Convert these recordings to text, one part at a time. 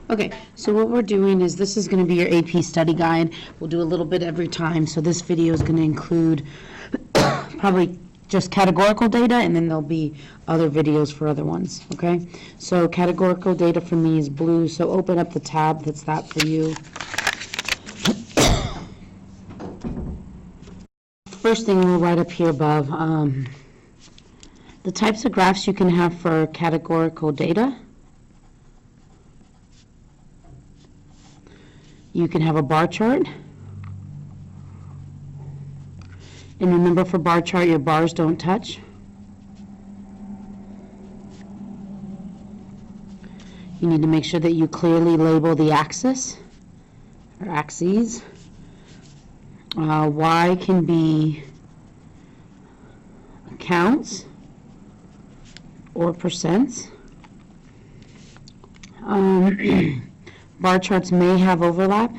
Okay, so what we're doing is this is going to be your AP study guide. We'll do a little bit every time. So this video is going to include probably just categorical data, and then there'll be other videos for other ones, okay? So categorical data for me is blue, so open up the tab that's that for you. First thing we'll write up here above, the types of graphs you can have for categorical data. You can have a bar chart. And remember, for bar chart, your bars don't touch. You need to make sure that you clearly label the axis or axes. Y can be counts or percents. Bar charts may have overlap.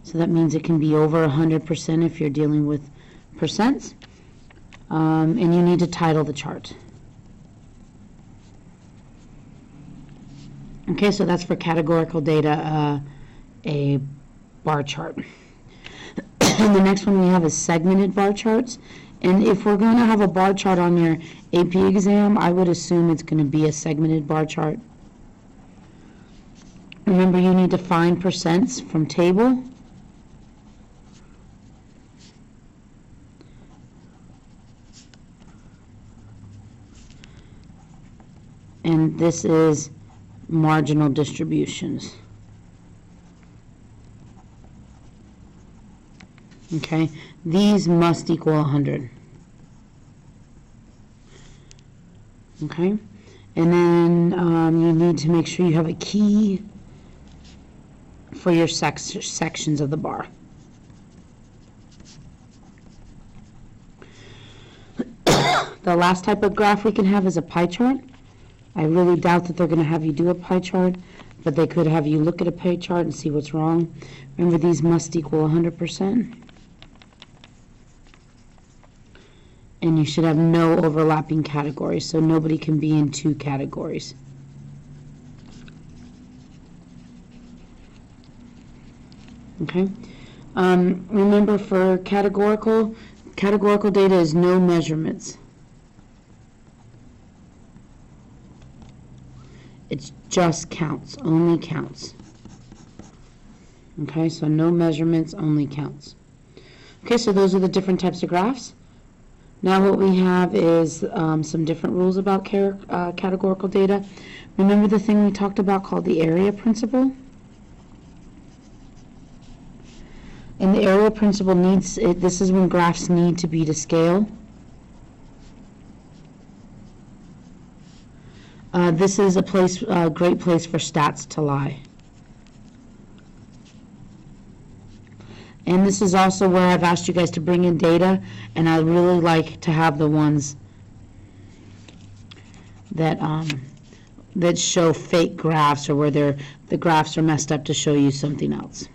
So that means it can be over 100% if you're dealing with percents. And you need to title the chart. Okay, so that's for categorical data, a bar chart. And the next one we have is segmented bar charts. And if we're going to have a bar chart on your AP exam, I would assume it's going to be a segmented bar chart. Remember, you need to find percents from table. And this is marginal distributions. Okay, these must equal 100. Okay, and then you need to make sure you have a key for your sections of the bar. The last type of graph we can have is a pie chart. I really doubt that they're going to have you do a pie chart, but they could have you look at a pie chart and see what's wrong. Remember, these must equal 100%. And you should have no overlapping categories, so nobody can be in two categories. Okay. Remember, for categorical data is no measurements. It's just counts, only counts. Okay, so no measurements, only counts. Okay, so those are the different types of graphs. Now what we have is some different rules about categorical data. Remember the thing we talked about called the area principle? And the area principle needs, this is when graphs need to be to scale. This is a great place for stats to lie. And this is also where I've asked you guys to bring in data, and I really like to have the ones that that show fake graphs, or where the graphs are messed up to show you something else.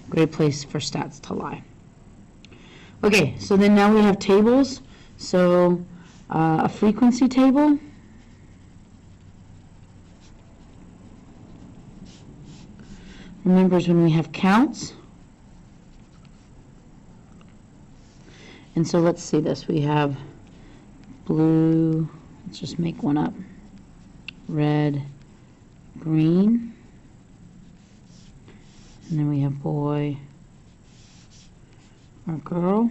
Great place for stats to lie. Okay, so then now we have tables. So a frequency table. Remember, when we have counts. And so let's see this. We have blue, let's just make one up, red, green, and then we have boy or girl.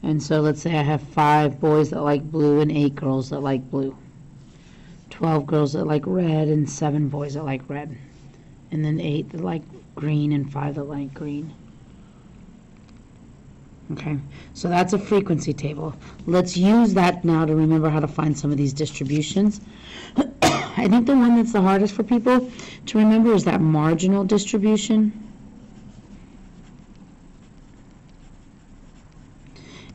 And so let's say I have 5 boys that like blue and 8 girls that like blue. 12 girls that like red and 7 boys that like red. And then 8 that like green and 5 that like green. Okay, so that's a frequency table. Let's use that now to remember how to find some of these distributions. I think the one that's the hardest for people to remember is that marginal distribution.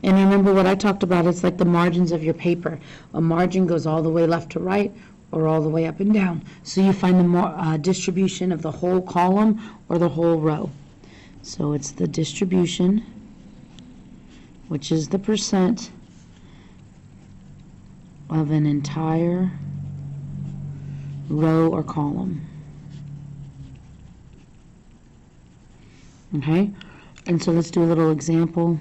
And remember what I talked about, it's like the margins of your paper. A margin goes all the way left to right or all the way up and down. So you find the distribution of the whole column or the whole row. So it's the distribution, which is the percent, of an entire row or column. Okay, and so let's do a little example.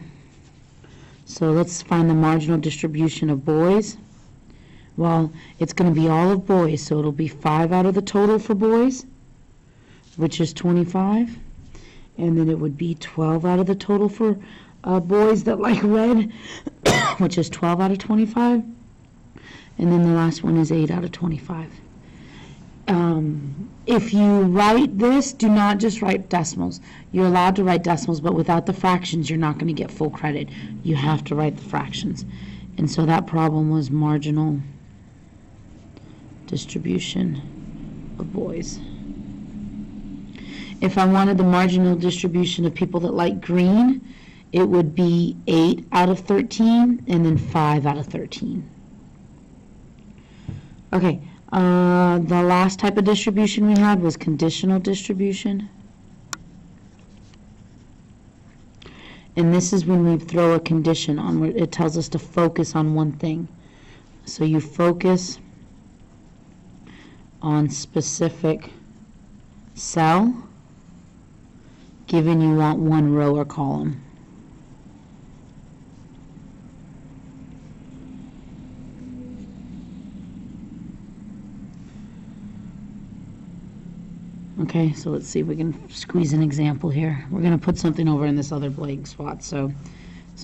So let's find the marginal distribution of boys. Well, it's going to be all of boys, so it'll be 5 out of the total for boys, which is 25, and then it would be 12 out of the total for boys that like red, which is 12 out of 25, and then the last one is 8 out of 25. If you write this, do not just write decimals. You're allowed to write decimals, but without the fractions, you're not going to get full credit. You have to write the fractions. And so that problem was marginal distribution of boys. If I wanted the marginal distribution of people that like green, it would be 8 out of 13 and then 5 out of 13. Okay. The last type of distribution we had was conditional distribution. And this is when we throw a condition on where it tells us to focus on one thing. So you focus on specific cell, given you want one row or column. Okay, so let's see if we can squeeze an example here. We're going to put something over in this other blank spot. So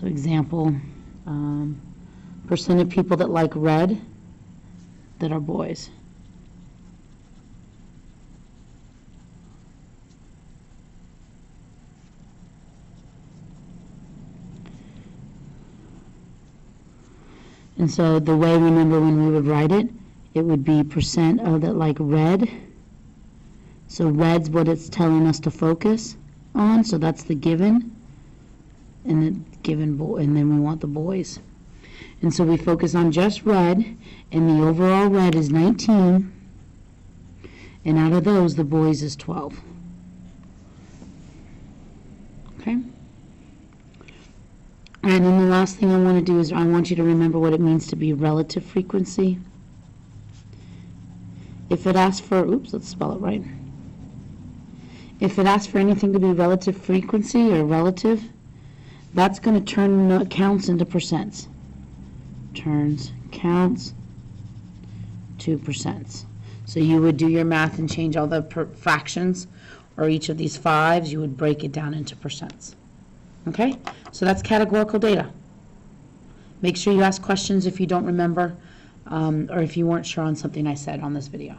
example, percent of people that like red that are boys. And so the way, remember when we would write it, it would be percent of that like red. So red's what it's telling us to focus on, so that's the given, and the given boy, and then we want the boys. And so we focus on just red, and the overall red is 19, and out of those, the boys is 12. Okay? And then the last thing I want to do is I want you to remember what it means to be relative frequency. If it asks for, oops, let's spell it right. If it asks for anything to be relative frequency or relative, that's going to turn counts into percents. Turns counts to percents. So you would do your math and change all the fractions, or each of these fives, you would break it down into percents. Okay? So that's categorical data. Make sure you ask questions if you don't remember, or if you weren't sure on something I said on this video.